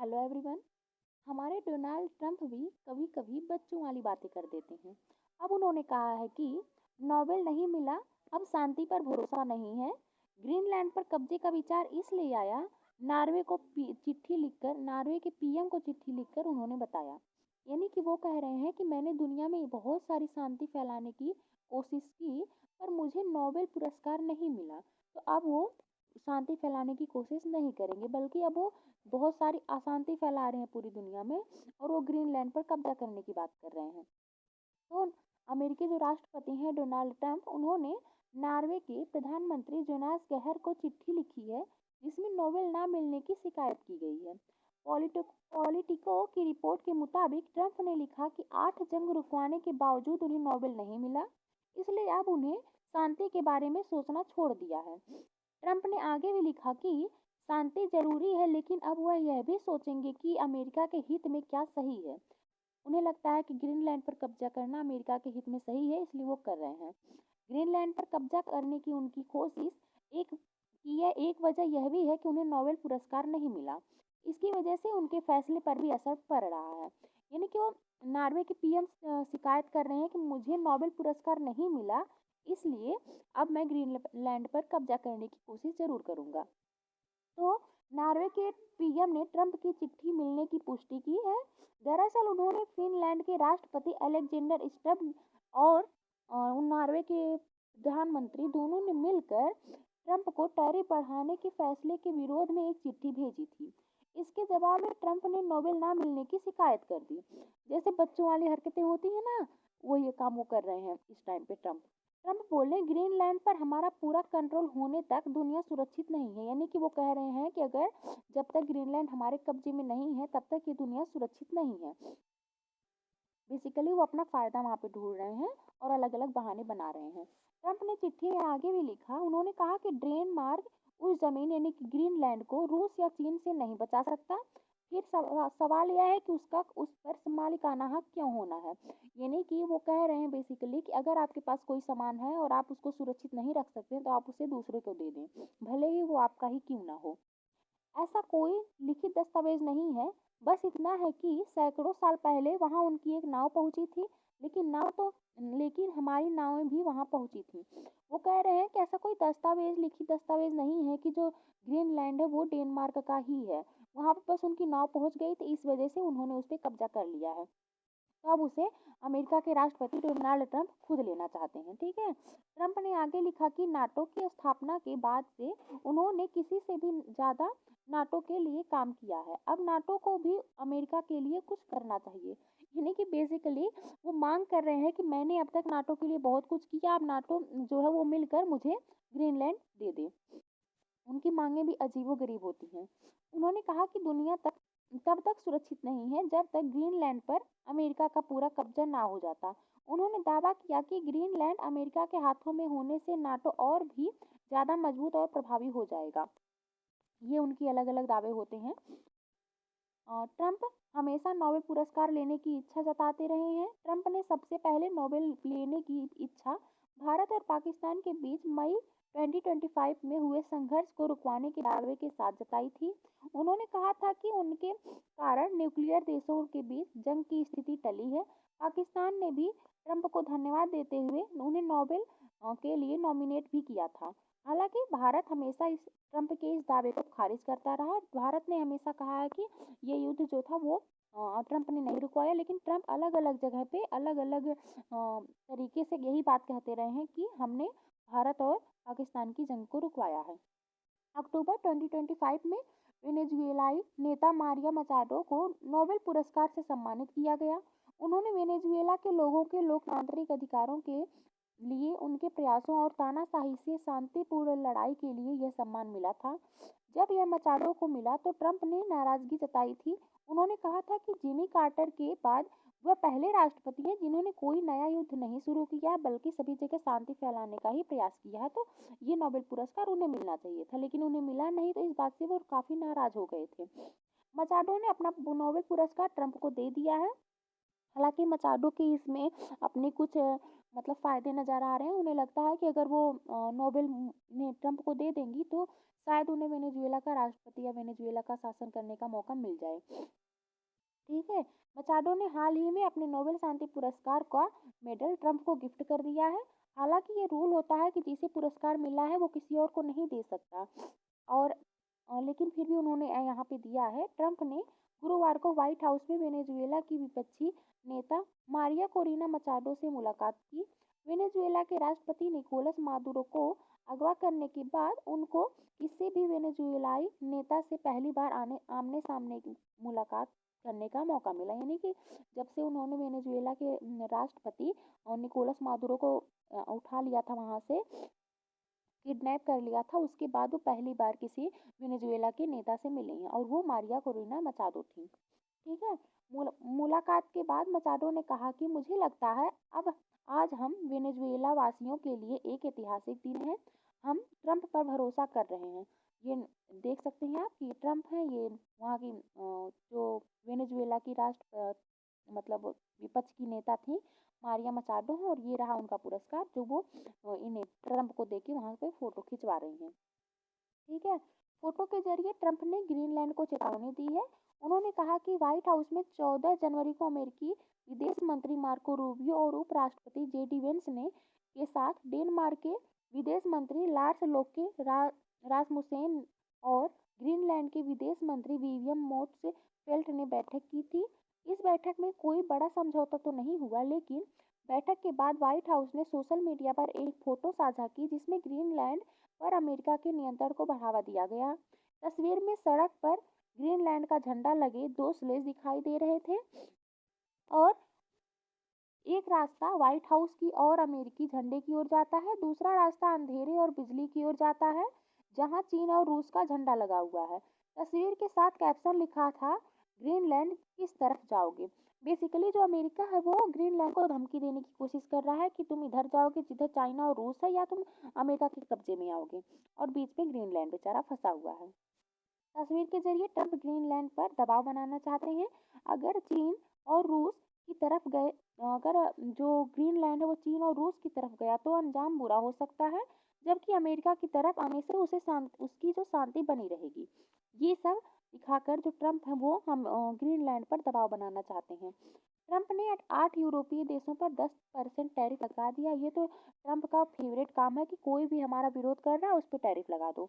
Hello everyone. हमारे Donald Trump भी कभी कभी बच्चों वाली बातें कर देते हैं। अब उन्होंने कहा है कि नोबेल नहीं मिला, अब शांति पर भरोसा नहीं है। ग्रीनलैंड पर कब्जे का विचार इसलिए आया, नार्वे के पीएम को चिट्ठी लिखकर उन्होंने बताया। यानी कि वो कह रहे हैं कि मैंने दुनिया में बहुत सारी शांति फैलाने की कोशिश की, पर मुझे नोबेल पुरस्कार नहीं मिला। तो अब वो शांति फैलाने की कोशिश नहीं करेंगे, बल्कि अब वो बहुत सारी अशांति फैला रहे हैं पूरी दुनिया में, और वो ग्रीनलैंड पर कब्जा करने की बात कर रहे हैं। तो अमेरिकी जो राष्ट्रपति हैं डोनाल्ड ट्रंप, उन्होंने नॉर्वे के प्रधानमंत्री जोनास गहर को चिट्ठी लिखी है, जिसमें नोबेल ना मिलने की शिकायत की गई है। पॉलिटिको की रिपोर्ट के मुताबिक ट्रंप ने लिखा कि 8 जंग रुकवाने के बावजूद उन्हें नोबेल नहीं मिला, इसलिए अब उन्हें शांति के बारे में सोचना छोड़ दिया है। ट्रंप ने आगे भी लिखा कि शांति जरूरी है, लेकिन अब वह यह भी सोचेंगे कि अमेरिका के हित में क्या सही है। उन्हें लगता है कि ग्रीनलैंड पर कब्जा करना अमेरिका के हित में सही है, इसलिए वो कर रहे हैं। ग्रीनलैंड पर कब्जा करने की उनकी कोशिश एक वजह यह भी है कि उन्हें नोबेल पुरस्कार नहीं मिला। इसकी वजह से उनके फैसले पर भी असर पड़ रहा है। यानी कि वो नॉर्वे के पीएम शिकायत कर रहे हैं कि मुझे नोबेल पुरस्कार नहीं मिला, इसलिए अब मैं ग्रीनलैंड पर कब्जा करने की कोशिश जरूर करूंगा। तो नॉर्वे के पीएम ने ट्रंप की चिट्ठी मिलने की पुष्टि की है। दरअसल उन्होंने फिनलैंड के राष्ट्रपति अलेक्जेंडर स्टब और नॉर्वे के प्रधानमंत्री दोनों ने मिलकर ट्रंप को टैरिफ बढ़ाने के फैसले के विरोध में एक चिट्ठी भेजी थी। इसके जवाब में ट्रंप ने नोबेल ना मिलने की शिकायत कर दी। जैसे बच्चों वाली हरकतें होती है ना, वो ये काम वो कर रहे हैं इस टाइम पे। ट्रंप ट्रंप बोले ग्रीनलैंड पर हमारा पूरा कंट्रोल होने तक दुनिया सुरक्षित नहीं है। यानी कि वो कह रहे हैं कि अगर जब तक ग्रीनलैंड हमारे कब्जे में नहीं है, तब तक ये दुनिया सुरक्षित नहीं है। बेसिकली वो अपना फायदा वहां पे ढूंढ रहे हैं और अलग अलग बहाने बना रहे हैं। ट्रंप ने चिट्ठी में आगे भी लिखा, उन्होंने कहा कि डेनमार्क उस जमीन यानी कि ग्रीनलैंड को रूस या चीन से नहीं बचा सकता। फिर सवाल यह है कि उसका उस पर मालिकाना हक क्यों होना है। यानी कि वो कह रहे हैं बेसिकली कि अगर आपके पास कोई सामान है और आप उसको सुरक्षित नहीं रख सकते, तो आप उसे दूसरे को दे दें, भले ही वो आपका ही क्यों ना हो। ऐसा कोई लिखित दस्तावेज नहीं है, बस इतना है कि सैकड़ों साल पहले वहां उनकी एक नाव पहुंची थी। लेकिन हमारी नावें भी वहां पहुंची थी। वो कह रहे हैं कि ऐसा कोई लिखित दस्तावेज नहीं है कि जो ग्रीनलैंड है वो डेनमार्क का ही है। वहां पर बस उनकी नाव पहुंच गई, तो इस वजह से उन्होंने उस पर कब्जा कर लिया है। तो अब उसे अमेरिका के राष्ट्रपति डोनाल्ड ट्रंप खुद लेना चाहते हैं। ठीक है। ट्रंप ने आगे लिखा कि नाटो की स्थापना के बाद से उन्होंने किसी से भी ज्यादा नाटो के लिए काम किया है। अब नाटो को भी अमेरिका के लिए कुछ करना चाहिए। यानी कि बेसिकली वो मांग कर रहे हैं कि मैंने अब तक नाटो के लिए बहुत कुछ किया, अब नाटो जो है वो मिलकर मुझे ग्रीनलैंड दे दे। उनकी मांगे भी अजीबोगरीब होती हैं। उन्होंने कहा कि दुनिया तब तक सुरक्षित नहीं है जब तक ग्रीनलैंड पर अमेरिका का पूरा कब्जा ना हो जाता। उन्होंने दावा किया कि ग्रीनलैंड अमेरिका के हाथों में होने से नाटो और भी ज्यादा मजबूत और प्रभावी हो जाएगा। ये उनकी अलग अलग दावे होते हैं। ट्रंप हमेशा नोबेल पुरस्कार लेने की इच्छा जताते रहे हैं। ट्रंप ने सबसे पहले नोबेल लेने की इच्छा भारत और पाकिस्तान के बीच मई 2025 में हुए संघर्ष को रुकवाने के दावे के साथ जताई थी। उन्होंने कहा था कि उनके कारण न्यूक्लियर देशों के बीच जंग की स्थिति टली है। पाकिस्तान ने भी ट्रंप को धन्यवाद देते हुए उन्हें नोबेल के लिए नॉमिनेट भी किया था। हालांकि भारत हमेशा इस ट्रंप के इस दावे को खारिज करता रहा। भारत ने हमेशा कहा है कि ये युद्ध जो था वो ट्रंप ने नहीं रुकवाया, लेकिन ट्रंप अलग अलग जगह पे अलग अलग तरीके से यही बात कहते रहे हैं कि हमने भारत और पाकिस्तान की जंग को रुकवाया है। अक्टूबर 2025 में वेनेजुएलाई नेता मारिया मचाडो को नोबेल पुरस्कार से सम्मानित किया गया। उन्होंने वेनेजुएला के लोगों के लोकतांत्रिक अधिकारों के लिए उनके प्रयासों और तानाशाही से शांतिपूर्ण लड़ाई के लिए यह सम्मान मिला था। जब यह मचाडो को मिला तो ट्रंप ने नाराजगी जताई थी। उन्होंने कहा था कि जिमी कार्टर के बाद वह पहले राष्ट्रपति हैं जिन्होंने कोई नया युद्ध नहीं शुरू किया, बल्कि सभी जगह शांति फैलाने का ही प्रयास किया है। तो ये नोबेल पुरस्कार उन्हें मिलना चाहिए था, लेकिन उन्हें मिला नहीं, तो इस बात से वो काफी नाराज हो गए थे। मचाडो ने अपना नोबेल पुरस्कार ट्रंप को दे दिया है। हालांकि मचाडो की इसमें अपनी कुछ मतलब फ़ायदे नज़र आ रहे हैं। उन्हें लगता है कि अगर वो नोबेल ने ट्रंप को दे देंगी तो शायद उन्हें वेनेजुएला का राष्ट्रपति या वेनेजुएला का शासन करने का मौका मिल जाए। ठीक है। मचाडो ने हाल ही में अपने नोबेल शांति पुरस्कार का मेडल ट्रंप को गिफ्ट कर दिया है। हालांकि ये रूल होता है कि जिसे पुरस्कार मिला है वो किसी और को नहीं दे सकता, और लेकिन फिर भी उन्होंने यहाँ पे दिया है। ट्रंप ने गुरुवार को व्हाइट हाउस में वेनेजुएला की विपक्षी नेता मारिया कोरिना मचाडो से मुलाकात की। वेनेजुएला के राष्ट्रपति निकोलस मादुरो को अगवा करने के बाद उनको किसी भी वेनेजुएलाई नेता से पहली बार आमने सामने की मुलाकात करने का मौका मिला। यानी कि जब से उन्होंने वेनेजुएला के राष्ट्रपति और निकोलस मादुरो को उठा लिया था, वहां से किडनैप कर लिया था, उसके बाद वो पहली बार किसी वेनेजुएला के नेता से मिले हैं, और वो मारिया कोरिना मचाडो थी। ठीक है। मुलाकात के बाद मचाडो ने कहा कि मुझे लगता है अब आज हम वेनेजुएला वासियों के लिए एक ऐतिहासिक दिन है। हम ट्रंप पर भरोसा कर रहे हैं। ये देख सकते हैं आप कि ट्रंप है, ये वहाँ की जो वेनेजुएला की मतलब विपक्ष की नेता थी मारिया मचाडो है, और ये रहा उनका पुरस्कार जो वो इन्हें ट्रंप को देके वहां पे फोटो खिंचवा रही हैं। ठीक है। फोटो के जरिए ट्रंप ने ग्रीनलैंड को चेतावनी दी है। उन्होंने कहा कि व्हाइट हाउस में 14 जनवरी को अमेरिकी विदेश मंत्री मार्को रूबियो और उपराष्ट्रपति जेडी वेंस ने के साथ डेनमार्क के विदेश मंत्री लार्स लोके रासमुसेन और ग्रीनलैंड के विदेश मंत्री विवियम मोट्स फेल्ट ने बैठक की थी। इस बैठक में कोई बड़ा समझौता तो नहीं हुआ, लेकिन बैठक के बाद व्हाइट हाउस ने सोशल मीडिया पर एक फोटो साझा की जिसमें ग्रीनलैंड पर अमेरिका के नियंत्रण को बढ़ावा दिया गया। तस्वीर में सड़क पर ग्रीनलैंड का झंडा लगे दो स्लेज दिखाई दे रहे थे, और एक रास्ता व्हाइट हाउस की ओर अमेरिकी झंडे की ओर जाता है, दूसरा रास्ता अंधेरे और बिजली की ओर जाता है जहां चीन और रूस का झंडा लगा हुआ है। तस्वीर के साथ कैप्शन लिखा था, ग्रीनलैंड किस तरफ जाओगे। बेसिकली जो अमेरिका है वो ग्रीनलैंड को धमकी देने की कोशिश कर रहा है कि तुम इधर जाओगे जिधर चाइना और रूस है, या तुम अमेरिका के कब्जे में आओगे, और बीच में ग्रीनलैंड बेचारा फंसा हुआ है। तस्वीर के जरिए ट्रंप ग्रीनलैंड पर दबाव बनाना चाहते हैं। अगर चीन और रूस की तरफ गए अगर जो ग्रीनलैंड है वो चीन और रूस की तरफ गया तो अंजाम बुरा हो सकता है, जबकि अमेरिका की तरफ आने से उसकी जो शांति बनी रहेगी। ये सब दिखाकर जो ट्रंप है वो हम ग्रीनलैंड पर दबाव बनाना चाहते हैं। ट्रंप ने 8 यूरोपीय देशों पर 10% टैरिफ लगा दिया। ये तो ट्रंप का फेवरेट काम है कि कोई भी हमारा विरोध कर रहा है उस पर टैरिफ लगा दो।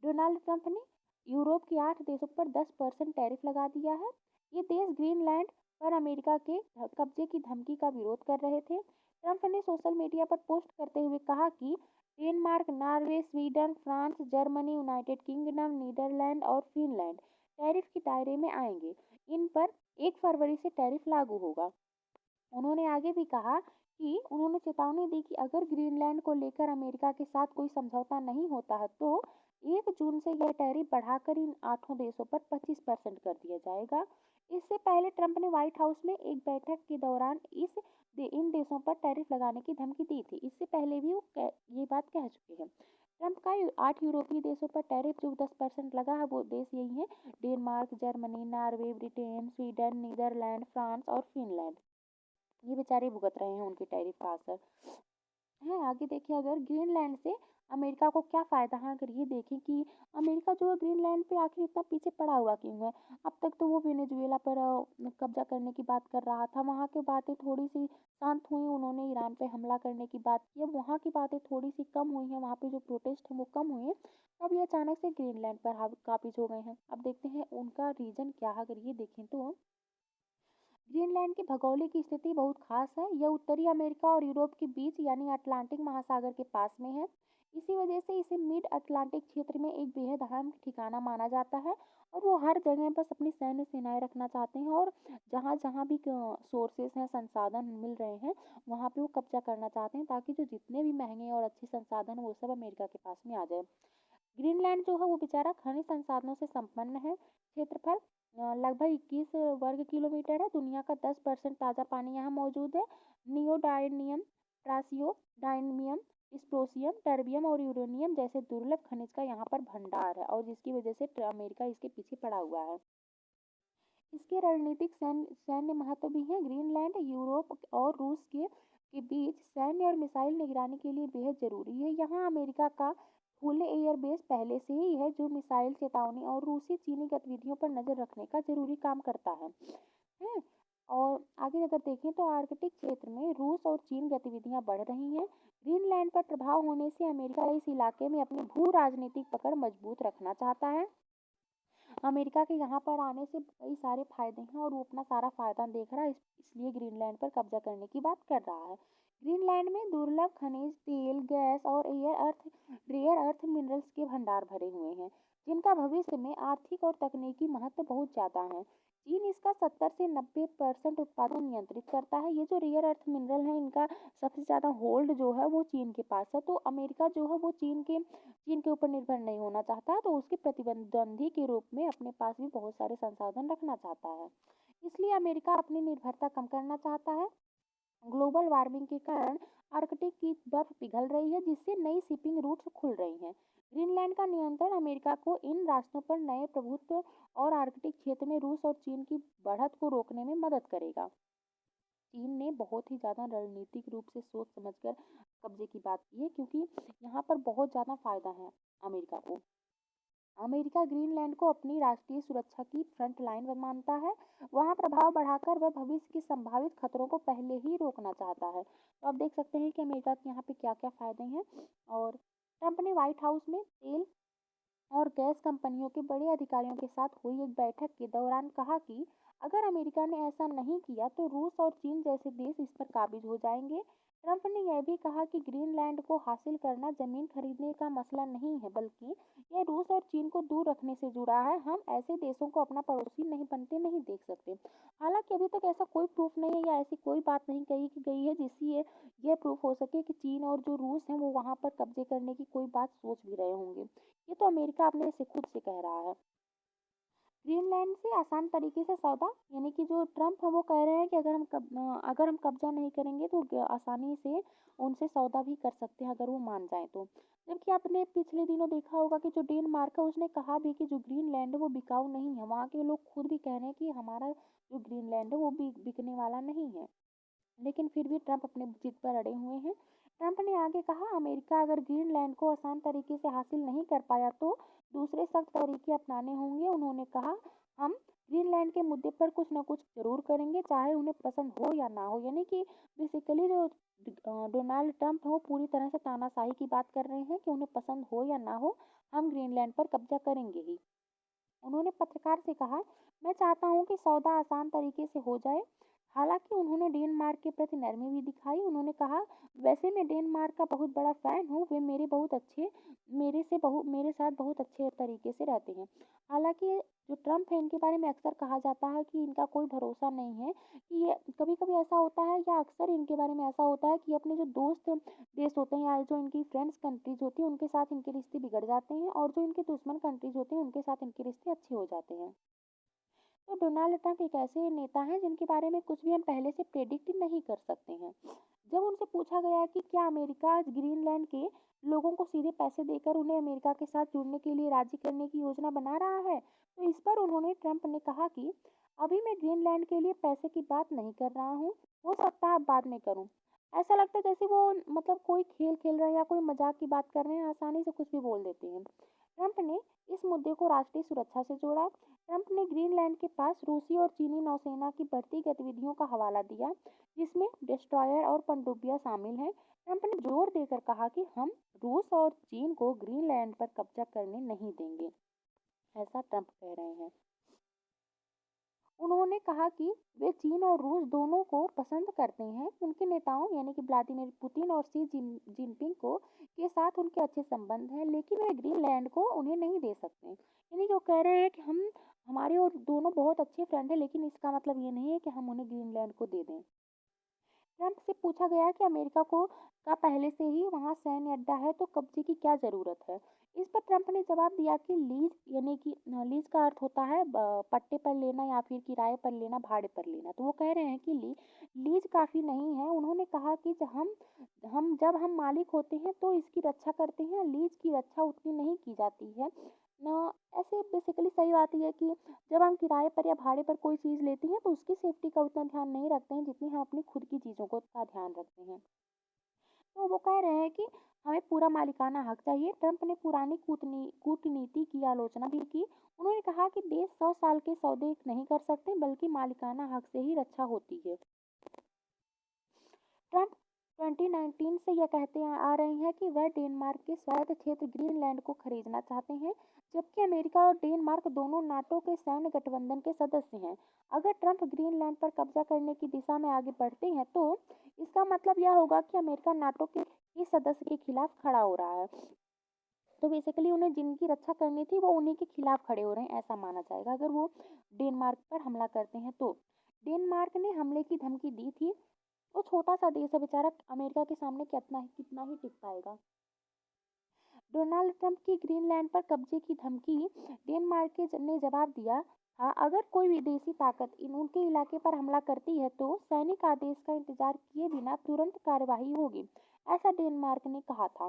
डोनाल्ड ट्रंप ने यूरोप के 8 देशों पर 10% टैरिफ लगा दिया है। ये देश ग्रीनलैंड पर अमेरिका के कब्जे की धमकी का विरोध कर रहे थे। ट्रंप ने सोशल मीडिया पर पोस्ट करते हुए कहा कि Denmark, Norway, Sweden, France, Germany, United Kingdom, Netherland और फिनलैंड टैरिफ के दायरे में आएंगे। इन पर 1 फरवरी से टैरिफ लागू होगा। उन्होंने आगे भी कहा कि उन्होंने चेतावनी दी कि अगर ग्रीनलैंड को लेकर अमेरिका के साथ कोई समझौता नहीं होता है तो 1 जून से यह टैरिफ बढ़ाकर इन 8 देशों पर 25% कर दिया जाएगा। इससे पहले ट्रंप ने व्हाइट हाउस में एक बैठक के दौरान इन देशों पर टैरिफ लगाने की धमकी दी थी। इससे पहले भी वो ये बात कह चुके हैं। ट्रंप का 8 यूरोपीय देशों पर टैरिफ जो 10% लगा है वो देश यही है, Denmark, Germany, Norway, Britain, Sweden, Netherland, France और फिनलैंड। ये बेचारे भुगत रहे हैं उनके टैरिफ का असर है। आगे देखिए, अगर ग्रीनलैंड से अमेरिका को क्या फायदा है, अगर ये देखें कि अमेरिका जो है ग्रीनलैंड पे आखिर इतना पीछे पड़ा हुआ क्यों है। अब तक तो वो वेनेजुएला पर कब्जा करने की बात कर रहा था, वहाँ की बातें थोड़ी सी शांत हुई, उन्होंने ईरान पे हमला करने की बात की, अब वहाँ की बातें थोड़ी सी कम हुई हैं, वहाँ पे जो प्रोटेस्ट है वो कम हुए हैं, अब ये अचानक से ग्रीनलैंड पर काबिज हो गए हैं। अब देखते हैं उनका रीजन क्या है। अगर ये देखें तो ग्रीनलैंड की भौगोलिक स्थिति बहुत खास है। यह उत्तरी अमेरिका और यूरोप के बीच यानी अटलांटिक महासागर के पास में है। इसी वजह से इसे मिड अटलांटिक क्षेत्र में एक बेहद अहम ठिकाना माना जाता है, और वो हर जगह बस अपनी सैन्य सेनाएं रखना चाहते हैं, और जहाँ जहाँ भी सोर्सेस हैं, संसाधन मिल रहे हैं, वहाँ पे वो कब्जा करना चाहते हैं, ताकि जो जितने भी महंगे और अच्छे संसाधन वो सब अमेरिका के पास में आ जाए। ग्रीनलैंड जो है वो बेचारा खनिज संसाधनों से संपन्न है। क्षेत्रफल लगभग 21 वर्ग किलोमीटर है। दुनिया का 10% ताज़ा पानी यहाँ मौजूद है। नियोडाइनियम, ट्रासियोडाइनियम, डिस्प्रोसियम, टर्बियम और यूरेनियम जैसे दुर्लभ खनिज का यहाँ पर भंडार है, और जिसकी वजह से अमेरिका इसके पीछे पड़ा हुआ है। इसके रणनीतिक सैन्य महत्व भी है। ग्रीनलैंड यूरोप और रूस के के बीच सैन्य और मिसाइल निगरानी के लिए बेहद जरूरी है। यहाँ अमेरिका का खुले एयर बेस पहले से ही है जो मिसाइल चेतावनी और रूसी चीनी गतिविधियों पर नजर रखने का जरूरी काम करता है। और आगे अगर देखें तो आर्कटिक क्षेत्र में रूस और चीन गतिविधियां बढ़ रही हैं। ग्रीनलैंड पर प्रभाव होने से अमेरिका इस इलाके में अपनी भू राजनीतिक पकड़ मजबूत रखना चाहता है। अमेरिका के यहाँ पर आने से कई सारे फायदे हैं और वो अपना सारा फायदा देख रहा है, इसलिए ग्रीनलैंड पर कब्जा करने की बात कर रहा है। ग्रीनलैंड में दुर्लभ खनिज तेल गैस और रेयर अर्थ मिनरल्स के भंडार भरे हुए हैं जिनका भविष्य में आर्थिक और तकनीकी महत्व बहुत ज्यादा है। चीन इसका 70 से 90% उत्पादन नियंत्रित करता है। ये जो रेयर अर्थ मिनरल है इनका सबसे ज्यादा होल्ड जो है वो चीन के पास है। तो अमेरिका जो है वो चीन के ऊपर निर्भर नहीं होना चाहता, तो उसके प्रतिद्वंदी के रूप में अपने पास भी बहुत सारे संसाधन रखना चाहता है। इसलिए अमेरिका अपनी निर्भरता कम करना चाहता है। ग्लोबल वार्मिंग के कारण आर्कटिक की बर्फ पिघल रही है जिससे नई शिपिंग रूट्स खुल रही हैं। ग्रीनलैंड का नियंत्रण अमेरिका को इन रास्तों पर नए प्रभुत्व और आर्कटिक क्षेत्र में रूस और चीन की बढ़त को रोकने में मदद करेगा। चीन ने बहुत ही ज़्यादा रणनीतिक रूप से सोच समझकर कब्जे की बात की है क्योंकि यहाँ पर बहुत ज़्यादा फायदा है अमेरिका को। अमेरिका ग्रीनलैंड को अपनी राष्ट्रीय सुरक्षा की फ्रंट लाइन मानता है। वहाँ प्रभाव बढ़ाकर वह भविष्य के संभावित खतरों को पहले ही रोकना चाहता है। तो आप देख सकते हैं कि अमेरिका के यहाँ पे क्या क्या फायदे हैं। और ट्रंप ने व्हाइट हाउस में तेल और गैस कंपनियों के बड़े अधिकारियों के साथ हुई एक बैठक के दौरान कहा कि अगर अमेरिका ने ऐसा नहीं किया तो रूस और चीन जैसे देश इस पर काबिज हो जाएंगे। ट्रंप ने यह भी कहा कि ग्रीनलैंड को हासिल करना जमीन खरीदने का मसला नहीं है, बल्कि यह रूस और चीन को दूर रखने से जुड़ा है। हम ऐसे देशों को अपना पड़ोसी नहीं बनते नहीं देख सकते। हालांकि अभी तक ऐसा कोई प्रूफ नहीं है या ऐसी कोई बात नहीं कही की गई है जिससे ये प्रूफ हो सके कि चीन और जो रूस है वो वहां पर कब्जे करने की कोई बात सोच भी रहे होंगे। ये तो अमेरिका अपने से खुद से कह रहा है। ग्रीनलैंड से आसान तरीके से सौदा, यानी कि जो ट्रम्प है वो कह रहे हैं कि अगर हम कब्जा नहीं करेंगे तो आसानी से उनसे सौदा भी कर सकते हैं अगर वो मान जाए तो। जबकि आपने पिछले दिनों देखा होगा कि जो डेनमार्क है उसने कहा भी कि जो ग्रीनलैंड है वो बिकाऊ नहीं है। वहाँ के लोग खुद भी कह रहे हैं कि हमारा जो ग्रीनलैंड है वो भी बिकने वाला नहीं है। लेकिन फिर भी ट्रंप अपने जिद पर अड़े हुए हैं। ट्रंप ने आगे कहा अमेरिका अगर ग्रीनलैंड को आसान तरीके से हासिल नहीं कर पाया तो दूसरे सख्त तरीके अपनाने होंगे। उन्होंने कहा हम ग्रीनलैंड के मुद्दे पर कुछ न कुछ जरूर करेंगे चाहे उन्हें पसंद हो या ना हो। यानी कि बेसिकली जो डोनाल्ड ट्रंप है वो पूरी तरह से तानाशाही की बात कर रहे हैं कि उन्हें पसंद हो या ना हो हम ग्रीनलैंड पर कब्जा करेंगे ही। उन्होंने पत्रकार से कहा मैं चाहता हूं कि सौदा आसान तरीके से हो जाए। हालांकि उन्होंने डेनमार्क के प्रति नरमी भी दिखाई। उन्होंने कहा वैसे मैं डेनमार्क का बहुत बड़ा फैन हूँ, वे मेरे साथ बहुत अच्छे तरीके से रहते हैं। हालांकि जो ट्रम्प है इनके बारे में अक्सर कहा जाता है कि इनका कोई भरोसा नहीं है, कि ये कभी कभी ऐसा होता है या अक्सर इनके बारे में ऐसा होता है कि अपने जो दोस्त देश होते हैं या जो इनकी फ्रेंड्स कंट्रीज होती है उनके साथ इनके रिश्ते बिगड़ जाते हैं और जो इनके दुश्मन कंट्रीज होते हैं उनके साथ इनके रिश्ते अच्छे हो जाते हैं। तो डोनाल्ड ट्रंप एक ऐसे नेता हैं जिनके बारे में कुछ भी हम पहले से प्रेडिक्ट नहीं कर सकते हैं। जब उनसे पूछा गया कि क्या अमेरिका आज ग्रीनलैंड के लोगों को सीधे पैसे देकर उन्हें अमेरिका के साथ जुड़ने के लिए राजी करने की योजना बना रहा है, तो इस पर उन्होंने ट्रंप ने कहा कि अभी मैं ग्रीनलैंड के लिए पैसे की बात नहीं कर रहा हूँ, हो सकता है बाद में करूँ। ऐसा लगता है जैसे वो मतलब कोई खेल खेल रहे हैं या कोई मजाक की बात कर रहे हैं, आसानी से कुछ भी बोल देते हैं। ट्रंप ने इस मुद्दे को राष्ट्रीय सुरक्षा से जोड़ा। ट्रंप ने ग्रीनलैंड के पास रूसी और चीनी नौसेना की बढ़ती गतिविधियों का हवाला दिया जिसमें डिस्ट्रॉयर और पनडुब्बियां शामिल हैं। ट्रंप ने जोर देकर कहा कि हम रूस और चीन को ग्रीनलैंड पर कब्जा करने नहीं देंगे। ऐसा ट्रंप कह रहे हैं। उन्होंने कहा कि वे चीन और रूस दोनों को पसंद करते हैं। उनके नेताओं यानी कि व्लादिमीर पुतिन और शी जिनपिंग को के साथ उनके अच्छे संबंध हैं, लेकिन वे ग्रीनलैंड को उन्हें नहीं दे सकते। यानी जो कह रहे हैं कि हम हमारे और दोनों बहुत अच्छे फ्रेंड हैं, लेकिन इसका मतलब ये नहीं है कि हम उन्हें ग्रीनलैंड को दे दें। ट्रंप से पूछा गया कि अमेरिका को का पहले से ही वहां सैन्य अड्डा है तो कब्जे की क्या जरूरत है। इस पर ट्रंप ने जवाब दिया कि लीज यानी कि लीज का अर्थ होता है पट्टे पर लेना या फिर किराए पर लेना, भाड़े पर लेना। तो वो कह रहे हैं कि लीज काफी नहीं है। उन्होंने कहा कि जब हम मालिक होते हैं तो इसकी रक्षा करते हैं, लीज की रक्षा उतनी नहीं की जाती है। ना ऐसे बेसिकली सही बात ये है कि जब हम किराए पर या भाड़े पर कोई चीज़ लेते हैं तो उसकी सेफ्टी का उतना ध्यान नहीं रखते हैं जितनी हम अपनी खुद की चीज़ों को का ध्यान रखते हैं। तो वो कह रहे हैं कि हमें पूरा मालिकाना हक चाहिए। ट्रंप ने पुरानी कूटनीति की आलोचना भी की। उन्होंने कहा कि देश 100 साल के सौदे नहीं कर सकते बल्कि मालिकाना हक से ही रक्षा होती है। ट्रंप 2019 से यह कहते आ रहे हैं कि वह डेनमार्क के स्वायत्त क्षेत्र ग्रीनलैंड को खरीदना चाहते हैं, जबकि अमेरिका और डेनमार्क दोनों नाटो के सैन्य गठबंधन के सदस्य हैं। अगर ट्रंप ग्रीनलैंड पर कब्जा करने की दिशा में आगे बढ़ते हैं, तो इसका मतलब यह होगा कि अमेरिका नाटो के इस सदस्य के खिलाफ खड़ा हो रहा है। तो बेसिकली उन्हें जिनकी रक्षा करनी थी वो उन्हीं के खिलाफ खड़े हो रहे हैं, ऐसा माना जाएगा अगर वो डेनमार्क पर हमला करते हैं तो। डेनमार्क ने हमले की धमकी दी थी। वो छोटा सा देश है बेचारा, अमेरिका के सामने कितना ही टिक पाएगा। डोनाल्ड ट्रंप की ग्रीनलैंड पर कब्जे की धमकी डेनमार्क ने जवाब दिया था, अगर कोई विदेशी ताकत उनके इलाके पर हमला करती है तो सैनिक आदेश का इंतजार किए बिना तुरंत कार्यवाही होगी, ऐसा डेनमार्क ने कहा था।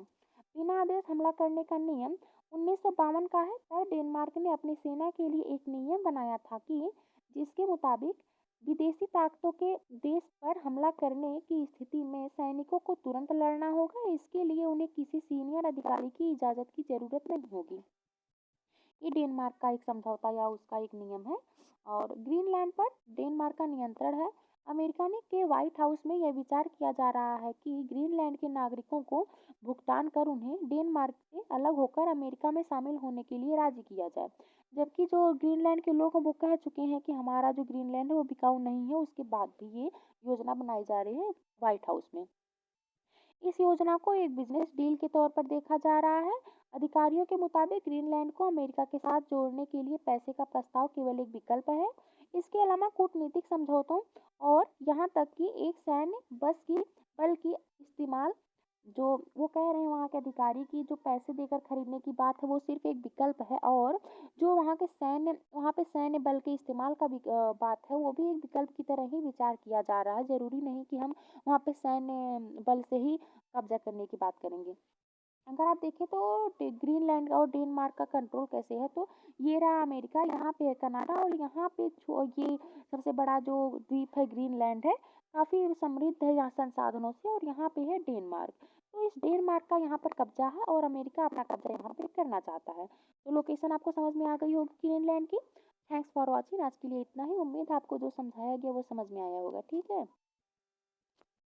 बिना आदेश हमला करने का नियम 1952 का है। तब डेनमार्क ने अपनी सेना के लिए एक नियम बनाया था कि जिसके मुताबिक विदेशी ताकतों के देश पर हमला करने की स्थिति में सैनिकों को तुरंत लड़ना होगा। इसके लिए उन्हें किसी सीनियर अधिकारी की इजाज़त की ज़रूरत नहीं होगी। ये डेनमार्क का एक समझौता या उसका एक नियम है। और ग्रीनलैंड पर डेनमार्क का नियंत्रण है। अमेरिका ने के व्हाइट हाउस में यह विचार किया जा रहा है कि ग्रीनलैंड के नागरिकों को भुगतान कर उन्हें डेनमार्क से अलग होकर अमेरिका में शामिल होने के लिए राजी किया जाए। जबकि जो ग्रीनलैंड के लोग हैं वो कह चुके हैं कि हमारा जो ग्रीनलैंड है वो बिकाऊ नहीं है, उसके बाद भी ये योजना बनाई जा रही है व्हाइट हाउस में। इस योजना को एक बिजनेस डील के तौर पर देखा जा रहा है। अधिकारियों के मुताबिक ग्रीनलैंड को अमेरिका के साथ जोड़ने के लिए पैसे का प्रस्ताव केवल एक विकल्प है। इसके अलावा कूटनीतिक समझौतों और यहाँ तक कि एक सैन्य बल की इस्तेमाल, जो वो कह रहे हैं वहाँ के अधिकारी की जो पैसे देकर खरीदने की बात है वो सिर्फ एक विकल्प है, और जो वहाँ पे सैन्य बल के इस्तेमाल का भी बात है वो भी एक विकल्प की तरह ही विचार किया जा रहा है। ज़रूरी नहीं कि हम वहाँ पे सैन्य बल से ही कब्जा करने की बात करेंगे। अगर आप देखें तो ग्रीनलैंड और डेनमार्क का कंट्रोल कैसे है, तो ये रहा अमेरिका, यहाँ पे है कनाडा, और यहाँ पे ये सबसे बड़ा जो द्वीप है ग्रीनलैंड है, काफ़ी समृद्ध है यहाँ संसाधनों से, और यहाँ पे है डेनमार्क। तो इस डेनमार्क का यहाँ पर कब्जा है और अमेरिका अपना कब्जा यहाँ पे करना चाहता है। तो लोकेशन आपको समझ में आ गई होगी ग्रीनलैंड की। Thanks for watching. आज के लिए इतना ही। उम्मीद है आपको जो समझाया गया वो समझ में आया होगा। ठीक है।